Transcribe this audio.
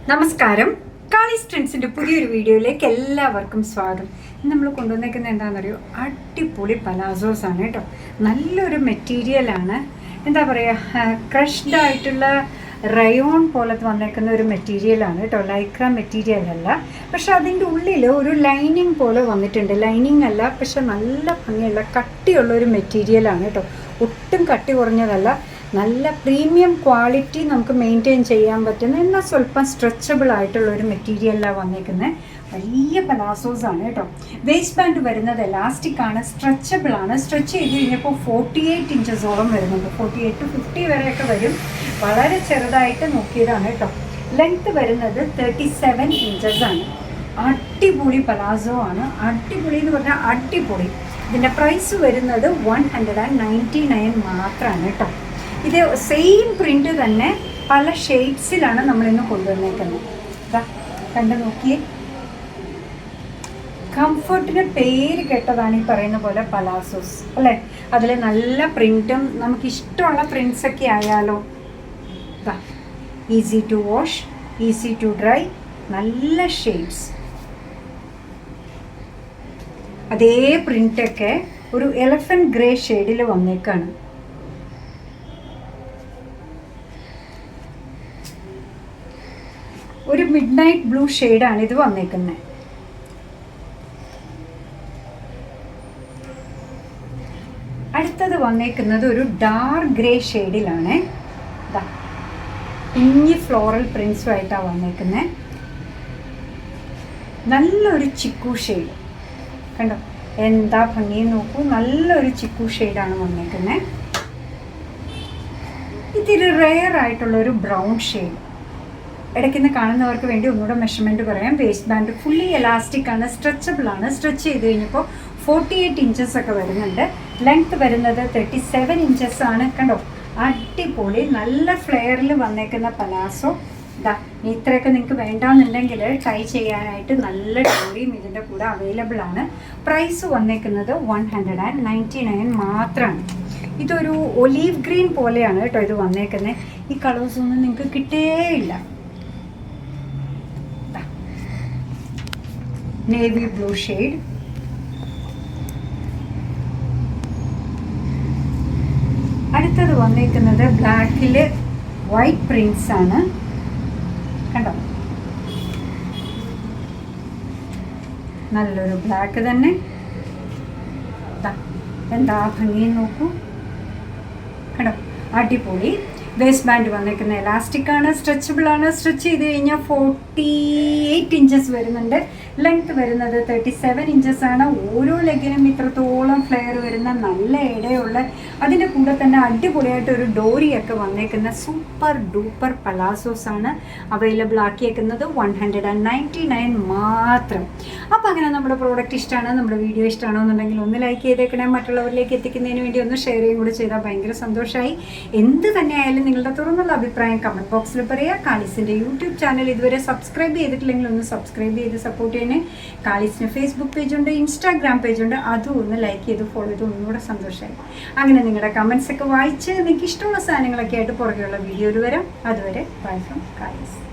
നമസ്കാരം. കാളീസ് ട്രെൻഡ്സിൻ്റെ പുതിയൊരു വീഡിയോയിലേക്ക് എല്ലാവർക്കും സ്വാഗതം. നമ്മൾ കൊണ്ടുവന്നേക്കുന്നത് എന്താണെന്നറിയോ, അടിപൊളി പലാസോസ് ആണ് കേട്ടോ. നല്ലൊരു മെറ്റീരിയലാണ്. എന്താ പറയുക, ക്രഷ്ഡ് ആയിട്ടുള്ള റയോൺ പോലത്തെ വന്നേക്കുന്ന ഒരു മെറ്റീരിയലാണ് കേട്ടോ. ലൈക്ര മെറ്റീരിയൽ അല്ല, പക്ഷെ അതിൻ്റെ ഉള്ളിൽ ഒരു ലൈനിങ് പോലെ വന്നിട്ടുണ്ട്. ലൈനിങ് അല്ല, പക്ഷെ നല്ല ഭംഗിയുള്ള കട്ടിയുള്ള ഒരു മെറ്റീരിയലാണ് കേട്ടോ. ഒട്ടും കട്ടി കുറഞ്ഞതല്ല, നല്ല പ്രീമിയം ക്വാളിറ്റി നമുക്ക് മെയിൻറ്റെയിൻ ചെയ്യാൻ പറ്റുന്ന എന്നാൽ സ്വല്പം സ്ട്രെച്ചബിൾ ആയിട്ടുള്ള ഒരു മെറ്റീരിയലാണ് വന്നേക്കുന്നത്. വലിയ പലാസോസ് ആണ് കേട്ടോ. വേസ്റ്റ് ബാൻഡ് വരുന്നത് എലാസ്റ്റിക് ആണ്, സ്ട്രെച്ചബിൾ ആണ്. സ്ട്രെച്ച് ചെയ്ത് കഴിഞ്ഞപ്പോൾ 48 ഇഞ്ചസോളം വരുന്നുണ്ട്. 48 to 50 വരെയൊക്കെ വരും. വളരെ ചെറുതായിട്ട് നോക്കിയതാണ് കേട്ടോ. ലെങ്ത് വരുന്നത് 37 ഇഞ്ചസ് ആണ്. അടിപൊളി പലാസോ ആണ്. അടിപൊളി എന്ന് പറഞ്ഞാൽ അടിപൊളി. ഇതിൻ്റെ പ്രൈസ് വരുന്നത് 199 മാത്രമാണ് കേട്ടോ. ഇത് സെയിം പ്രിൻ്റ് തന്നെ പല ഷെയ്ഡ്സിലാണ് നമ്മളിന്ന് കൊണ്ടുവന്നേക്കുന്നത്. കണ്ടു നോക്കിയേ, കംഫർട്ടിന് പേര് കേട്ടതാണ് ഈ പറയുന്ന പോലെ പലാസോസ് അല്ലേ. അതിൽ നല്ല പ്രിൻറ്റും നമുക്കിഷ്ടമുള്ള പ്രിൻസൊക്കെ ആയാലോ. Easy to wash, easy to dry, നല്ല ഷെയ്ഡ്സ്. അതേ പ്രിൻ്റൊക്കെ ഒരു എലഫൻറ്റ് ഗ്രേ ഷെയ്ഡിൽ വന്നേക്കാണ്. ഒരു മിഡ് നൈറ്റ് ബ്ലൂ ഷെയ്ഡാണ് ഇത് വന്നേക്കുന്നത്. അടുത്തത് വന്നേക്കുന്നത് ഒരു ഡാർക്ക് ഗ്രേ ഷെയ്ഡിലാണ്. കുഞ്ഞി ഫ്ലോറൽ പ്രിൻസുമായിട്ടാണ് വന്നേക്കുന്നത്. നല്ലൊരു ചിക്കു ഷെയ്ഡ് കണ്ടോ, എന്താ ഭംഗി നോക്കൂ. നല്ലൊരു ചിക്കു ഷെയ്ഡാണ് വന്നേക്കുന്നത്. ഇത്തിരി റെയർ ആയിട്ടുള്ളൊരു ബ്രൗൺ ഷെയ്ഡ്. ഇടയ്ക്കുന്ന കാണുന്നവർക്ക് വേണ്ടി ഒന്നുകൂടെ മെഷർമെൻറ്റ് പറയാം. വേസ്റ്റ് ബാൻഡ് ഫുള്ളി എലാസ്റ്റിക് ആണ്, സ്ട്രെച്ചബിൾ ആണ്. സ്ട്രെച്ച് ചെയ്ത് കഴിഞ്ഞപ്പോൾ 48 ഇഞ്ചസ് ഒക്കെ വരുന്നുണ്ട്. ലെങ്ത് വരുന്നത് 37 ഇഞ്ചസ് ആണ്. കണ്ടോ, അടിപൊളി നല്ല ഫ്ലെയറിൽ വന്നേക്കുന്ന പലാസോ. ഇത്രയൊക്കെ നിങ്ങൾക്ക് വേണ്ടാന്നുണ്ടെങ്കിൽ ട്രൈ ചെയ്യാനായിട്ട് നല്ല ഡോറിയും ഇതിൻ്റെ കൂടെ അവൈലബിൾ ആണ്. പ്രൈസ് വന്നേക്കുന്നത് 199 മാത്രമാണ്. ഇതൊരു ഒലീവ് ഗ്രീൻ പോലെയാണ് കേട്ടോ ഇത് വന്നേക്കുന്നത്. ഈ കളേഴ്സൊന്നും നിങ്ങൾക്ക് കിട്ടേയില്ല. നേവി ബ്ലൂ ഷെയ്ഡ്, അടുത്തത് വന്നേക്കുന്നത് ബ്ലാക്കിൽ വൈറ്റ് പ്രിൻസ് ആണ്. കണ്ടോ, നല്ലൊരു ബ്ലാക്ക് തന്നെ. എന്താ ഭംഗി നോക്കൂ. കണ്ടോ, അടിപൊളി. വേസ്റ്റ് ബാൻഡ് വന്നേക്കുന്ന എലാസ്റ്റിക് ആണ്, സ്ട്രെച്ചബിൾ ആണ്. സ്ട്രെച്ച് ചെയ്ത് കഴിഞ്ഞാൽ 48 ഇഞ്ചസ് വരുന്നുണ്ട്. ലെങ്ത് വരുന്നത് 37 ഇഞ്ചസ് ആണ്. ഓരോ ലെഗിനും ഇത്രത്തോളം ഫ്ലെയർ വരുന്ന നല്ല ഇടയുള്ള, അതിൻ്റെ കൂടെ തന്നെ അടിപൊളിയായിട്ട് ഒരു ഡോറിയൊക്കെ വന്നേക്കുന്ന സൂപ്പർ ഡൂപ്പർ പലാസോസ് ആണ് അവൈലബിൾ ആക്കിയേക്കുന്നത്. 199 മാത്രം. അപ്പോൾ അങ്ങനെ നമ്മുടെ പ്രോഡക്റ്റ് ഇഷ്ടമാണ്, നമ്മുടെ വീഡിയോ ഇഷ്ടമാണോ എന്നുണ്ടെങ്കിൽ ഒന്ന് ലൈക്ക് ചെയ്തേക്കണേ. മറ്റുള്ളവരിലേക്ക് എത്തിക്കുന്നതിന് വേണ്ടി ഒന്ന് ഷെയർ ചെയ്യും കൂടി ചെയ്താൽ ഭയങ്കര സന്തോഷമായി. എന്ത് തന്നെ ആയാലും നിങ്ങളുടെ തുറന്നുള്ള അഭിപ്രായം കമൻറ്റ് ബോക്സിൽ പറയുക. കാളീസിൻ്റെ യൂട്യൂബ് ചാനൽ ഇതുവരെ സബ്സ്ക്രൈബ് ചെയ്തിട്ടില്ലെങ്കിൽ ഒന്ന് സബ്സ്ക്രൈബ് ചെയ്ത് സപ്പോർട്ട് ചെയ്യണേ. കാളീസിന് ഫേസ്ബുക്ക് പേജുണ്ട്, ഇൻസ്റ്റാഗ്രാം പേജുണ്ട്. അതും ഒന്ന് ലൈക്ക് ചെയ്ത് ഫോളോ ചെയ്ത് ഒന്നുകൂടെ സന്തോഷമായി. അങ്ങനെ നിങ്ങളുടെ കമൻസ് ഒക്കെ വായിച്ച് നിങ്ങൾക്ക് ഇഷ്ടമുള്ള സാധനങ്ങളൊക്കെ ആയിട്ട് പുറകെയുള്ള വീഡിയോയിൽ വരാം. അതുവരെ ബൈ ഫ്രം കാളീസ്.